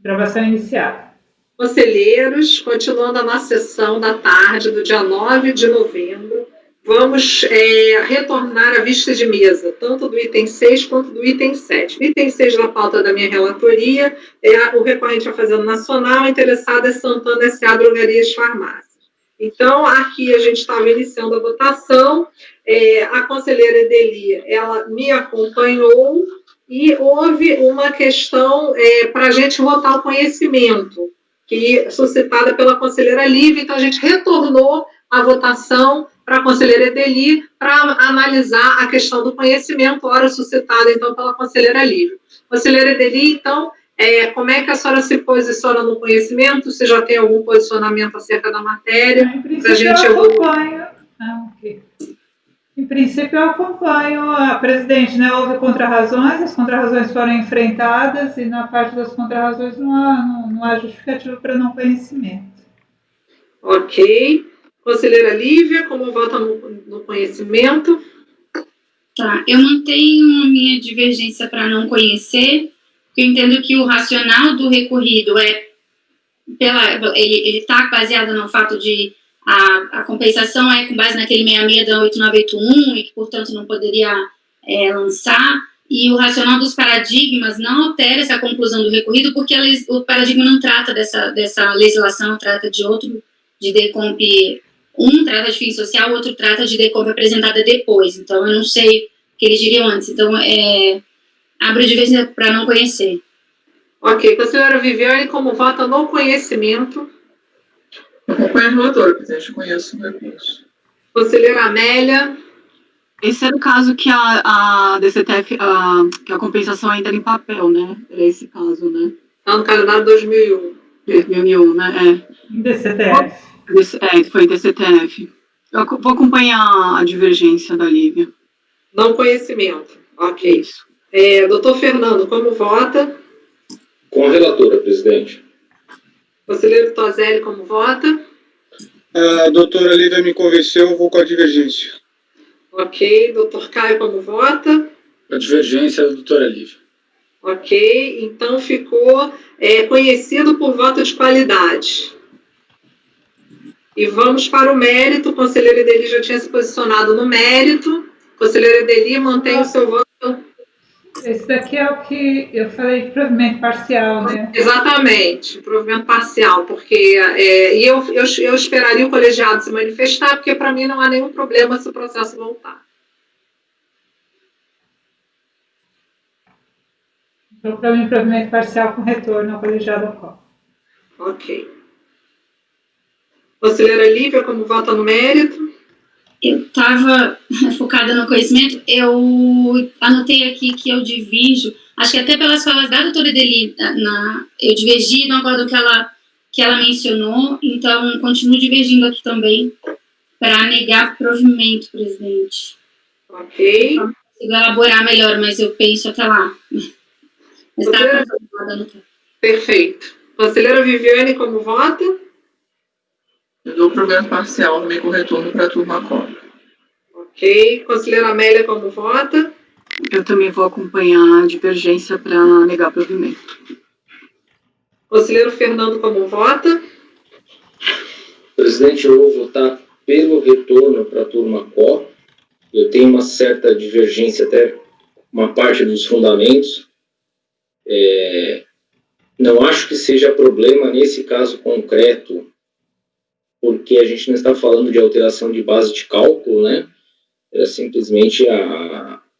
Gravação iniciada. Conselheiros, continuando a nossa sessão da tarde do dia 9 de novembro, vamos retornar à vista de mesa, tanto do item 6 quanto do item 7. O item 6 da pauta da minha relatoria é o recorrente à Fazenda Nacional, interessada é Santana S.A. Drogarias Farmácias. Então, aqui a gente estava iniciando a votação, a conselheira Edeli, ela me acompanhou e houve uma questão para a gente votar o conhecimento, que suscitada pela conselheira Lívia, então a gente retornou a votação para a conselheira Edeli para analisar a questão do conhecimento, ora suscitada então pela conselheira Lívia. Conselheira Edeli, então, como é que a senhora se posiciona no conhecimento? Você já tem algum posicionamento acerca da matéria? Em princípio, eu acompanho. Em princípio, eu acompanho a presidente, né? Houve contrarrazões, as contrarrazões foram enfrentadas e na parte das contrarrazões não há justificativa para não conhecimento. Ok. Conselheira Lívia, como vota no conhecimento? Tá, eu mantenho a minha divergência para não conhecer, porque eu entendo que o racional do recorrido ele está baseado no fato de a compensação é com base naquele 66 da 8981 e que, portanto, não poderia lançar, e o racional dos paradigmas não altera essa conclusão do recorrido, porque o paradigma não trata dessa legislação, trata de outro, de decomp. Um trata de fim social, o outro trata de decomp apresentada depois. Então, eu não sei o que eles diriam antes. Então, abro divergência para não conhecer. Ok. Conselheira Viviane, como vota no conhecimento? Acompanho a relatora, presidente, conheço o recurso. Conselheira Amélia? Esse era o caso que a DCTF, que a compensação ainda era em papel, né? Era esse caso, né? Está no calendário 2001. 2001, né? DCTF. Foi DCTF. Eu vou acompanhar a divergência da Lívia. Não conhecimento. Ok. Isso. Doutor Fernando, como vota? Com a relatora, presidente. Conselheiro Tozelli, como vota? A doutora Lívia me convenceu, vou com a divergência. Ok. Doutor Caio, como vota? A divergência da doutora Lívia. Ok. Então, ficou conhecido por voto de qualidade. E vamos para o mérito. O conselheiro Edeli já tinha se posicionado no mérito. O conselheiro Edeli mantém o seu voto. Esse daqui é o que eu falei de provimento parcial, né? Exatamente, provimento parcial, porque eu esperaria o colegiado se manifestar, porque para mim não há nenhum problema se o processo voltar. Então, para mim, provimento parcial com retorno ao colegiado ocorre. Ok. Conselheira Lívia, como vota no mérito? Eu estava focada no conhecimento, eu anotei aqui que eu divirjo, acho que até pelas falas da doutora Edeli, eu divergi no acordo que ela mencionou, então continuo divergindo aqui também para negar provimento, presidente. Ok. Eu consigo elaborar melhor, mas eu penso até lá. Mas Conselheira... Perfeito. Conselheira Viviane, como vota? Eu dou provimento parcial também com retorno para a turma cobra. Ok. Conselheira Amélia, como vota? Eu também vou acompanhar a divergência para negar provimento. Conselheiro Fernando, como vota? Presidente, eu vou votar pelo retorno para a turma COR. Eu tenho uma certa divergência até uma parte dos fundamentos. Não acho que seja problema nesse caso concreto, porque a gente não está falando de alteração de base de cálculo, né? Era simplesmente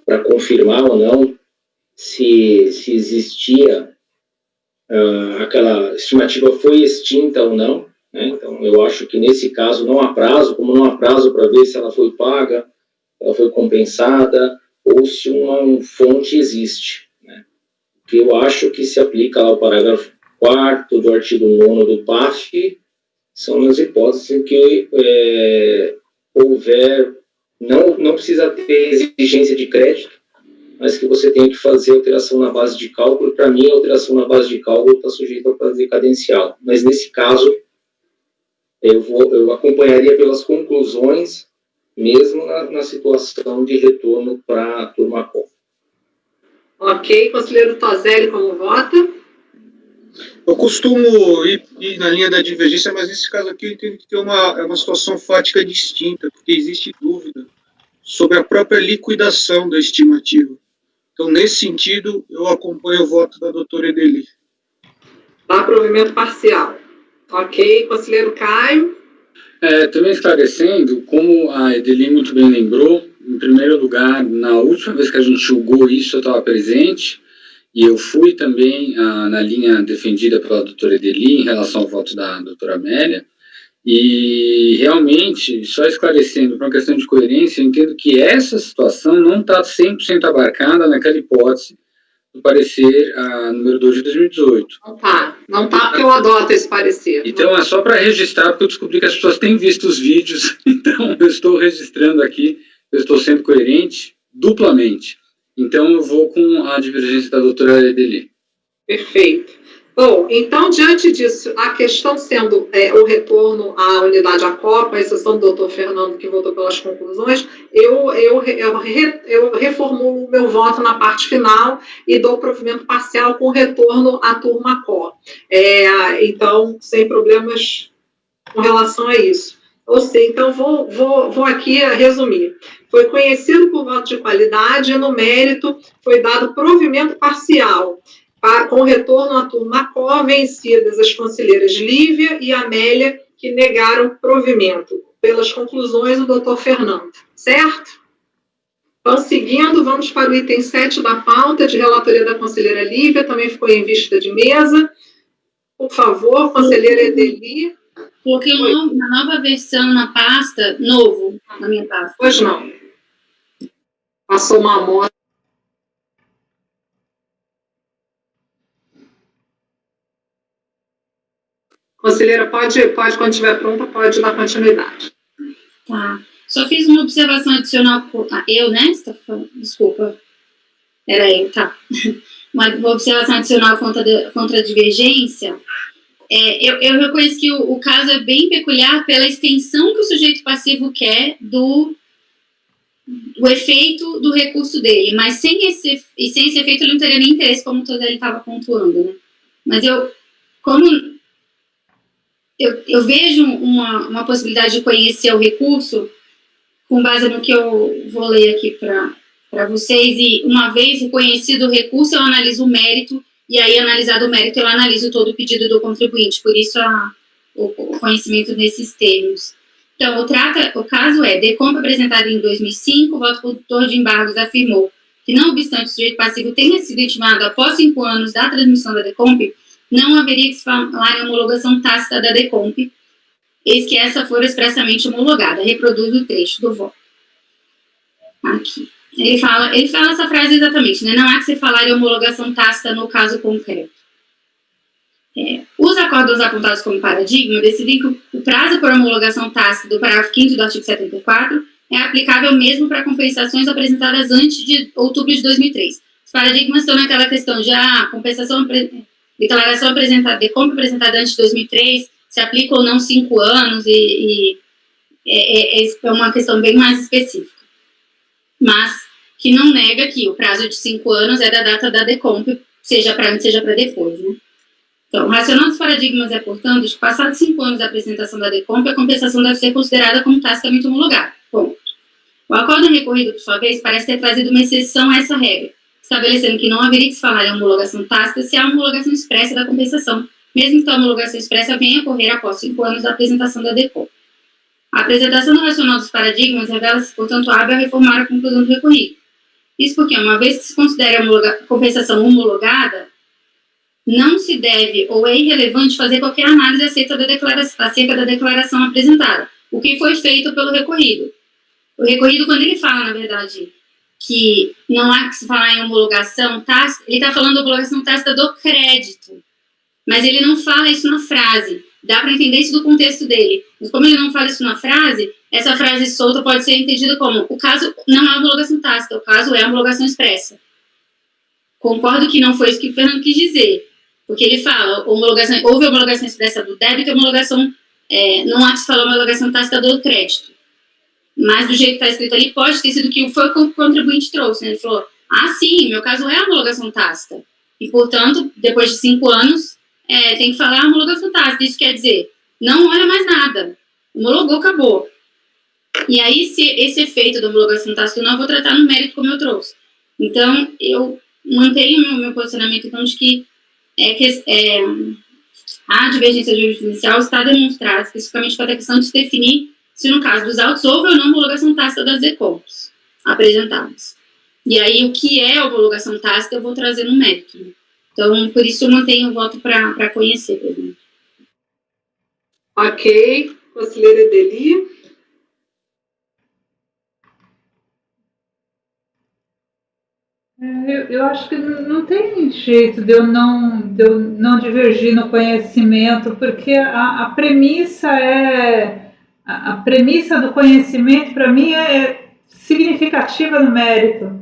para confirmar ou não se existia aquela estimativa foi extinta ou não, né? Então, eu acho que nesse caso não há prazo, como não há prazo para ver se ela foi paga, ela foi compensada, ou se uma fonte existe, né? Porque eu acho que se aplica ao parágrafo 4º do artigo 9º do PAF, são as hipóteses em que houver, não precisa ter exigência de crédito, mas que você tem que fazer alteração na base de cálculo. Para mim, a alteração na base de cálculo está sujeita ao prazo decadencial. Mas, nesse caso, eu acompanharia pelas conclusões, mesmo na situação de retorno para a turma COR. Ok. Conselheiro Tozelli, como vota? Eu costumo ir na linha da divergência, mas nesse caso aqui eu entendo que é uma situação fática distinta, porque existe dúvida sobre a própria liquidação da estimativa. Então, nesse sentido, eu acompanho o voto da doutora Edeli. Dá provimento parcial. Ok, conselheiro Caio. Também esclarecendo, como a Edeli muito bem lembrou, em primeiro lugar, na última vez que a gente julgou isso, eu estava presente, e eu fui também na linha defendida pela doutora Edeli em relação ao voto da doutora Amélia, e realmente, só esclarecendo, para uma questão de coerência, eu entendo que essa situação não está 100% abarcada naquela hipótese do parecer número 2 de 2018. Não tá porque eu adoto esse parecer. Então, é só para registrar, porque eu descobri que as pessoas têm visto os vídeos, então eu estou registrando aqui, eu estou sendo coerente duplamente. Então, eu vou com a divergência da doutora Edeli. Perfeito. Bom, então, diante disso, a questão sendo o retorno à unidade ACOPA, a exceção do doutor Fernando, que votou pelas conclusões, eu reformulo o meu voto na parte final e dou provimento parcial com retorno à turma COR. Então, sem problemas com relação a isso. Ou seja, então, vou aqui resumir. Foi conhecido por voto de qualidade e, no mérito, foi dado provimento parcial, com retorno à turma COR, vencidas as conselheiras Lívia e Amélia, que negaram provimento. Pelas conclusões, o doutor Fernando. Certo? Então, seguindo, vamos para o item 7 da pauta, de relatoria da conselheira Lívia, também ficou em vista de mesa. Por favor, conselheira Edeli. Coloquei uma nova versão na pasta, novo, na minha pasta. Pois não. Passou uma amostra. Conselheira, pode, quando estiver pronta, pode dar continuidade. Tá. Só fiz uma observação adicional. Eu, né? Desculpa. Era eu, tá. Uma observação adicional contra a divergência. Eu reconheço que o caso é bem peculiar pela extensão que o sujeito passivo quer do efeito do recurso dele, mas sem esse efeito ele não teria nem interesse, como todo ele estava pontuando, né? Mas eu vejo uma possibilidade de conhecer o recurso com base no que eu vou ler aqui para vocês, e uma vez reconhecido o recurso, eu analiso o mérito, e aí, analisado o mérito, eu analiso todo o pedido do contribuinte, por isso o conhecimento desses termos. Então, o caso é, DECOMP apresentado em 2005, o voto produtor de embargos afirmou que, não obstante o sujeito passivo tenha sido intimado após 5 anos da transmissão da DECOMP, não haveria que se falar em homologação tácita da DECOMP, eis que essa for expressamente homologada. Reproduz o trecho do voto. Aqui. Ele fala essa frase exatamente, né? Não há que se falar em homologação tácita no caso concreto. Os acordos apontados como paradigma decidem que o prazo por homologação tácita do parágrafo 5º do artigo 74 é aplicável mesmo para compensações apresentadas antes de outubro de 2003. Os paradigmas estão naquela questão de declaração apresentada, DECOMP apresentada antes de 2003, se aplica ou não 5 anos, e é uma questão bem mais específica. Mas que não nega que o prazo de 5 anos é da data da DECOMP, seja para antes, seja para depois, né? Então, o racional dos paradigmas é, portanto, de que passados 5 anos da apresentação da DECOMP, a compensação deve ser considerada como tacitamente homologada. Ponto. O acordo recorrido, por sua vez, parece ter trazido uma exceção a essa regra, estabelecendo que não haveria que se falar em homologação tácita se há homologação expressa da compensação, mesmo que a homologação expressa venha a ocorrer após 5 anos da apresentação da DECOMP. A apresentação do racional dos paradigmas revela-se, portanto, hábil a reformar a conclusão do recorrido. Isso porque, uma vez que se considere a compensação homologada, não se deve ou é irrelevante fazer qualquer análise acerca da declaração apresentada, o que foi feito pelo recorrido. O recorrido, quando ele fala, na verdade, que não há que se falar em homologação tácita, ele está falando da homologação tácita do crédito, mas ele não fala isso na frase. Dá para entender isso do contexto dele. Mas como ele não fala isso na frase, essa frase solta pode ser entendida como: o caso não é homologação tácita, o caso é homologação expressa. Concordo que não foi isso que o Fernando quis dizer, porque ele fala, houve homologação expressa do débito e homologação, não há que se falar homologação tácita do crédito. Mas do jeito que está escrito ali, pode ter sido que foi o que o contribuinte trouxe, né? Ele falou: sim, meu caso é homologação tácita. E, portanto, depois de 5 anos, tem que falar homologação tácita. Isso quer dizer, não olha mais nada. Homologou, acabou. E aí, se esse efeito da homologação tácita, eu não vou tratar no mérito como eu trouxe. Então, eu mantenho o meu posicionamento então, de que a divergência jurisprudencial está demonstrada especificamente para a questão de se definir se, no caso dos autos, houve ou não homologação tácita das decompos apresentadas. E aí, o que é homologação tácita, eu vou trazer no mérito. Né? Então, por isso, eu mantenho o voto para conhecer, presidente. Ok. Conselheira Edeli. Eu acho que não tem jeito de eu não divergir no conhecimento, porque a premissa a premissa do conhecimento, para mim, é significativa no mérito.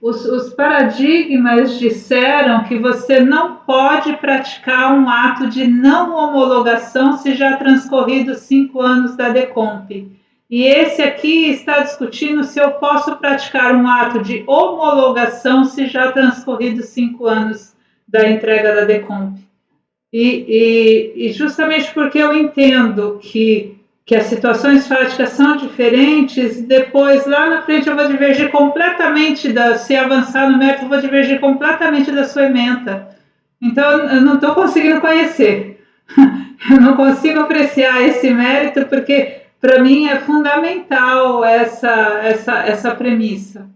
Os paradigmas disseram que você não pode praticar um ato de não homologação se já transcorrido 5 anos da DECOMP. E esse aqui está discutindo se eu posso praticar um ato de homologação se já transcorrido 5 anos da entrega da DECOMP. E justamente porque eu entendo que as situações fáticas são diferentes, depois, lá na frente, eu vou divergir completamente, se avançar no mérito, eu vou divergir completamente da sua ementa. Então, eu não estou conseguindo conhecer. Eu não consigo apreciar esse mérito, porque, para mim, é fundamental essa premissa.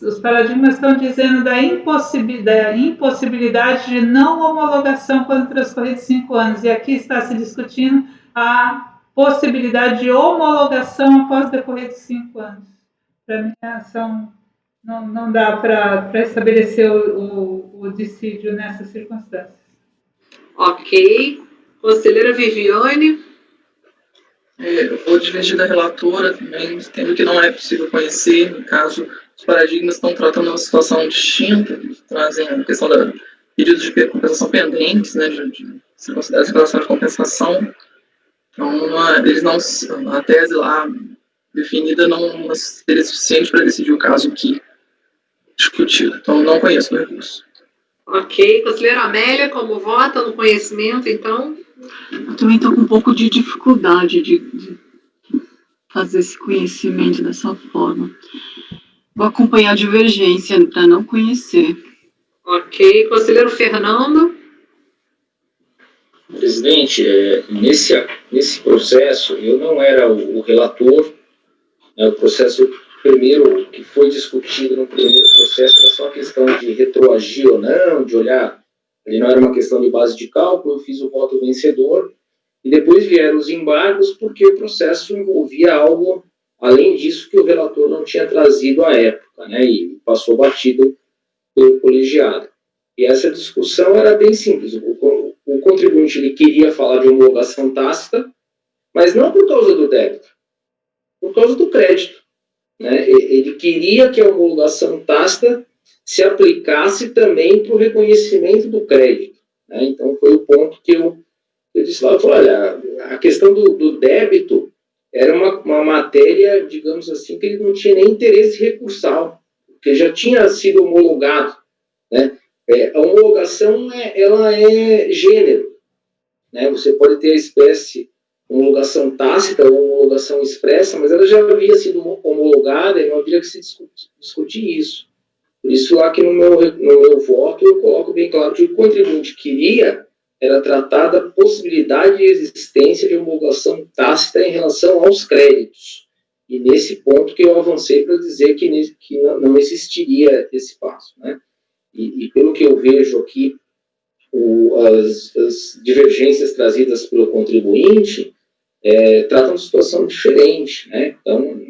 Os paradigmas estão dizendo da impossibilidade de não homologação quando transcorridos 5 anos. E aqui está se discutindo a possibilidade de homologação após decorridos 5 anos. Para mim, não dá para estabelecer o dissídio nessas circunstâncias. Ok. Conselheira Viviane. Eu vou divergir da relatora também, entendo que não é possível conhecer, no caso, os paradigmas estão tratando uma situação distinta, trazem a questão da pedidos de compensação pendentes, né, de se considerar a relação de compensação. Então, eles não, a tese lá definida não seria suficiente para decidir o caso aqui discutido. Então, não conheço o recurso. Ok. Conselheira Amélia, como vota no conhecimento, então? Eu também estou com um pouco de dificuldade de fazer esse conhecimento dessa forma. Vou acompanhar a divergência para não conhecer. Ok. Conselheiro Fernando. Presidente, nesse processo, eu não era o relator, né, o processo primeiro que foi discutido no primeiro processo era só a questão de retroagir ou não, de olhar, ali não era uma questão de base de cálculo, eu fiz o voto vencedor, e depois vieram os embargos porque o processo envolvia algo além disso que o relator não tinha trazido à época, né, e passou batido pelo colegiado. E essa discussão era bem simples. O contribuinte ele queria falar de homologação tácita, mas não por causa do débito, por causa do crédito. Né? Ele queria que a homologação tácita se aplicasse também para o reconhecimento do crédito. Né? Então, foi o ponto que eu disse lá, olha, a questão do débito era uma matéria, digamos assim, que ele não tinha nem interesse recursal, porque já tinha sido homologado. Né? A homologação ela é gênero. Né? Você pode ter a espécie homologação tácita ou homologação expressa, mas ela já havia sido homologada e não havia que se discutir isso. Por isso, lá que no meu voto, eu coloco bem claro que o contribuinte queria era tratar da possibilidade de existência de homologação tácita em relação aos créditos. E nesse ponto que eu avancei para dizer que não existiria esse passo. Né? E pelo que eu vejo aqui, as divergências trazidas pelo contribuinte tratam de situação diferente. Né? Então,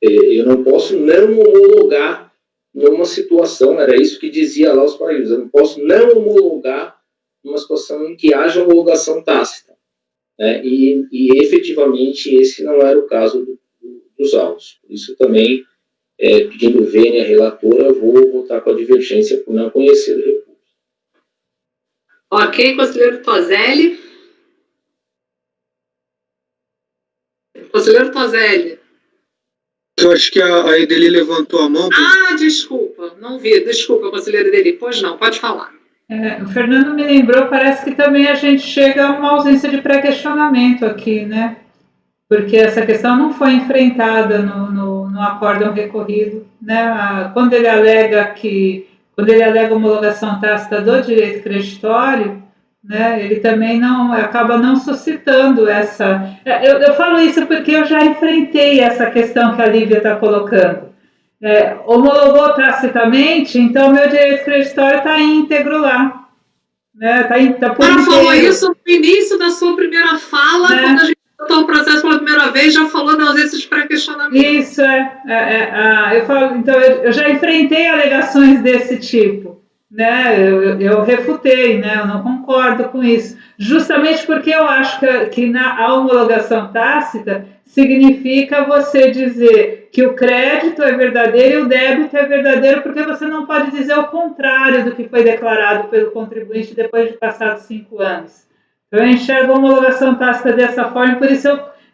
eu não posso não homologar numa situação, era isso que dizia lá os países, eu não posso não homologar numa situação em que haja homologação tácita. Né? E efetivamente, esse não era o caso dos autos. Por isso também, pedindo vênia à relatora, vou votar com a divergência por não conhecer o recurso. Ok, conselheiro Toselli. Conselheiro Toselli. Eu acho que a Edeli levantou a mão. Desculpa, não vi. Desculpa, conselheira Edeli. Pois não, pode falar. O Fernando me lembrou, parece que também a gente chega a uma ausência de pré-questionamento aqui, né? Porque essa questão não foi enfrentada no acórdão recorrido, né? Quando ele alega homologação tácita do direito creditório, né? Ele também acaba não suscitando essa. Eu falo isso porque eu já enfrentei essa questão que a Lívia está colocando. Homologou tacitamente, então meu direito creditório está íntegro lá. Né? Tá por Ela falou inteiro. isso no início da sua primeira fala, quando a gente tratou o processo pela primeira vez, já falou da ausência de pré-questionamento. Isso, eu falo, então, eu já enfrentei alegações desse tipo, né? Eu refutei, né? Eu não concordo com isso, justamente porque eu acho que a homologação tácita significa você dizer que o crédito é verdadeiro e o débito é verdadeiro, porque você não pode dizer o contrário do que foi declarado pelo contribuinte depois de passados 5 anos. Eu enxergo a homologação tácita dessa forma, por isso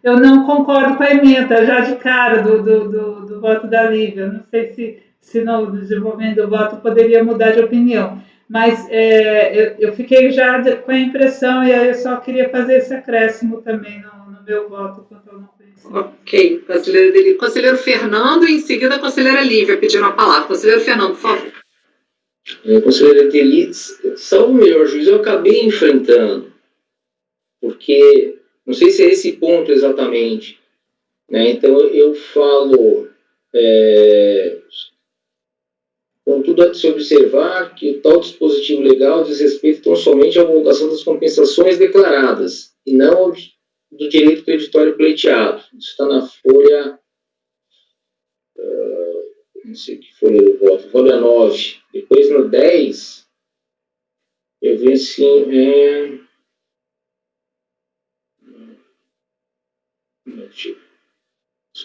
eu não concordo com a emenda, já de cara, do voto da Lívia. Não sei se no desenvolvimento do voto poderia mudar de opinião. Mas eu fiquei já com a impressão, e aí eu só queria fazer esse acréscimo também no meu voto, quanto eu não conhecia. Ok, conselheiro Edeli. Conselheiro Fernando e em seguida a conselheira Lívia pediram a palavra. Conselheiro Fernando, por favor. Conselheiro Edeli, salvo o melhor juízo, eu acabei enfrentando, porque não sei se é esse ponto exatamente, né? Então eu falo, contudo, há de se observar que o tal dispositivo legal diz respeito tão somente à homologação das compensações declaradas e não do direito creditório pleiteado. Isso está na folha, não sei que folha eu voto, folha 9. Depois no 10, eu vi assim,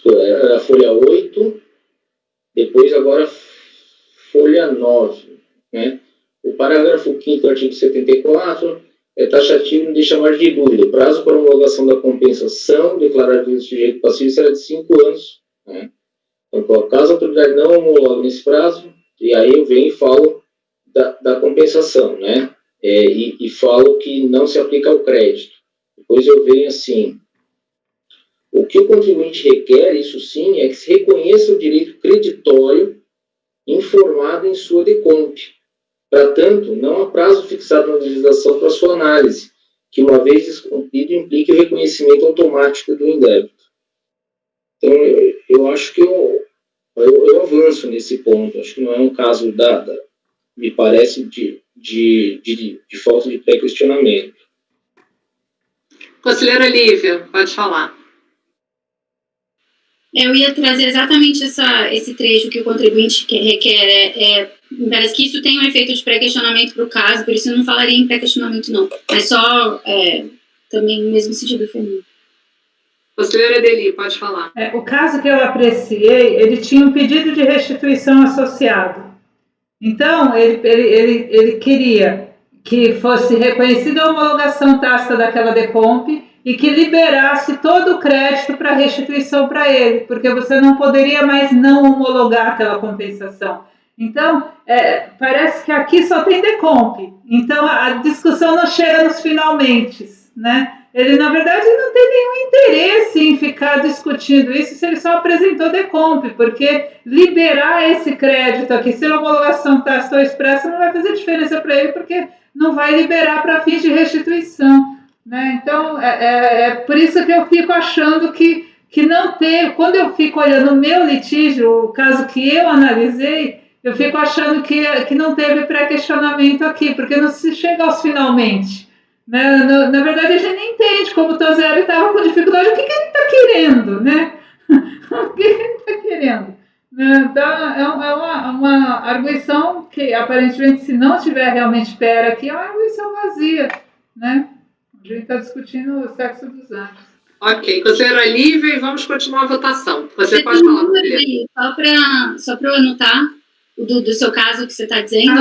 era a folha 8, depois agora folha 9, né? O parágrafo 5º do artigo 74 é taxativo e não deixa mais de dúvida. O prazo para homologação da compensação declarada pelo sujeito passivo será de 5 anos, né? Então, caso a autoridade não homologue nesse prazo, e aí eu venho e falo da compensação, né? E falo que não se aplica ao crédito. Depois eu venho assim: o que o contribuinte requer, isso sim, é que se reconheça o direito creditório informado em sua decomp. Para tanto, não há prazo fixado na legislação para sua análise, que uma vez descumprido implique o reconhecimento automático do indébito. Então, eu acho que eu avanço nesse ponto. Acho que não é um caso me parece, de falta de pré-questionamento. Conselheira Lívia, pode falar. Eu ia trazer exatamente esse trecho que o contribuinte requer. Me parece que isso tem um efeito de pré-questionamento para o caso, por isso eu não falaria em pré-questionamento, não. Mas só também no mesmo sentido, Fernando. Conselheira Edeli, pode falar. O caso que eu apreciei, ele tinha um pedido de restituição associado. Então, ele queria que fosse reconhecida a homologação tácita daquela decomp e que liberasse todo o crédito para restituição para ele, porque você não poderia mais não homologar aquela compensação. Então, parece que aqui só tem decomp. Então, a discussão não chega nos finalmente, né? Ele, na verdade, não tem nenhum interesse em ficar discutindo isso se ele só apresentou decomp, porque liberar esse crédito aqui, se a homologação tácita ou expressa, não vai fazer diferença para ele, porque não vai liberar para fins de restituição, né? Então, por isso que eu fico achando que não tem. Quando eu fico olhando o meu litígio, o caso que eu analisei, eu fico achando que não teve pré-questionamento aqui, porque não se chega aos finalmente. Na verdade, a gente nem entende como o Tozelli estava com dificuldade. O que ele está querendo, né? O que ele está querendo? Então, é uma arguição que, aparentemente, se não tiver realmente pera aqui, é uma arguição vazia, né? A gente está discutindo o sexo dos anjos. Ok, conselheira Lívia, e vamos continuar a votação. Você pode falar, conselheira. Só para eu anotar do seu caso que você está dizendo.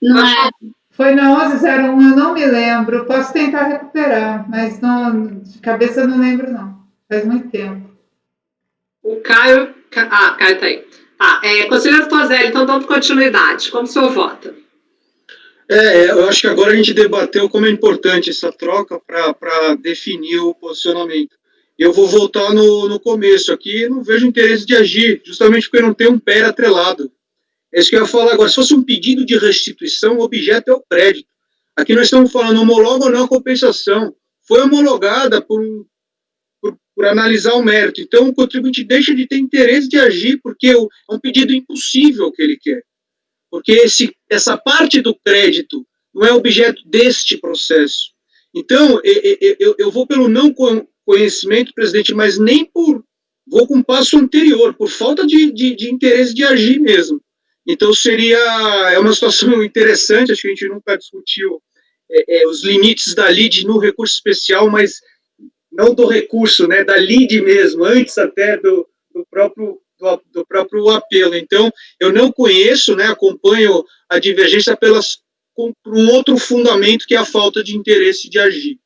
Não é... Foi na 1101, eu não me lembro. Posso tentar recuperar, mas de cabeça eu não lembro, não. Faz muito tempo. O Caio tá aí. Tá, conselheiro Tozelli, então dando continuidade, como o senhor vota? Eu acho que agora a gente debateu como é importante essa troca para definir o posicionamento. Eu vou voltar no começo aqui, não vejo interesse de agir, justamente porque não tem um pé atrelado. É isso que eu ia falar agora. Se fosse um pedido de restituição, o objeto é o crédito. Aqui nós estamos falando homologa ou não a compensação. Foi homologada por analisar o mérito. Então, o contribuinte deixa de ter interesse de agir, porque é um pedido impossível que ele quer. Porque essa parte do crédito não é objeto deste processo. Então, eu vou pelo não conhecimento, presidente, mas nem vou com um passo anterior, por falta de interesse de agir mesmo. Então, é uma situação interessante, acho que a gente nunca discutiu os limites da LID no recurso especial, mas não do recurso, né, da LID mesmo, antes até do próprio apelo. Então, eu não conheço, né, acompanho a divergência por um outro fundamento, que é a falta de interesse de agir.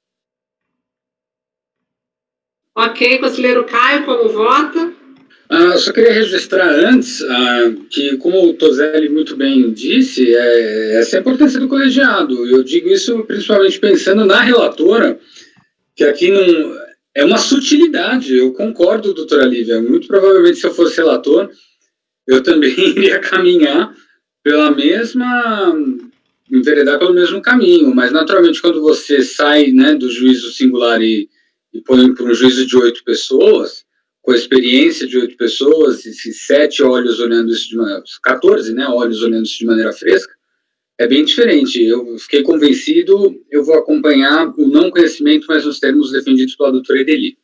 Ok, conselheiro Caio, como vota? Eu só queria registrar antes que, como o Tozelli muito bem disse, essa é a importância do colegiado. Eu digo isso principalmente pensando na relatora, que aqui não é uma sutilidade. Eu concordo, doutora Lívia. Muito provavelmente, se eu fosse relator, eu também iria caminhar enveredar pelo mesmo caminho. Mas, naturalmente, quando você sai, né, do juízo singular e põe para um juízo de 8 pessoas, com a experiência de 8 pessoas, e 7 olhos olhando isso 14, né, olhos olhando isso de maneira fresca, é bem diferente. Eu fiquei convencido, eu vou acompanhar o não conhecimento, mas nos termos defendidos pela doutora Edeli.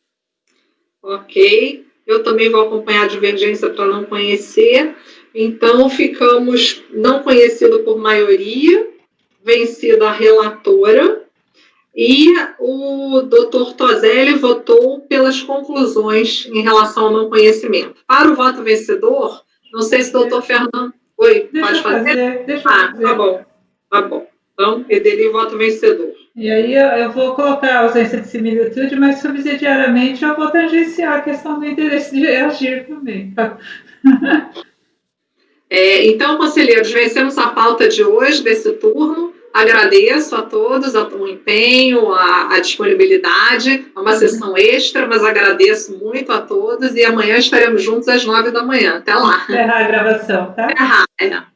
Ok, eu também vou acompanhar a divergência para não conhecer. Então, ficamos não conhecido por maioria, vencida a relatora, e o doutor Tozelli votou pelas conclusões em relação ao não conhecimento. Para o voto vencedor, não sei se o doutor Fernando... Oi, pode fazer? Deixa eu fazer. Tá bom. Então, Edeli, voto vencedor. E aí eu vou colocar a ausência de similitude, mas subsidiariamente eu vou tangenciar a questão do interesse de agir também. Tá? Então, conselheiros, vencemos a pauta de hoje, desse turno. Agradeço a todos o empenho, a disponibilidade. É uma sessão extra, mas agradeço muito a todos. E amanhã estaremos juntos às 9 da manhã. Até lá. Encerrar a gravação, tá? Encerrar.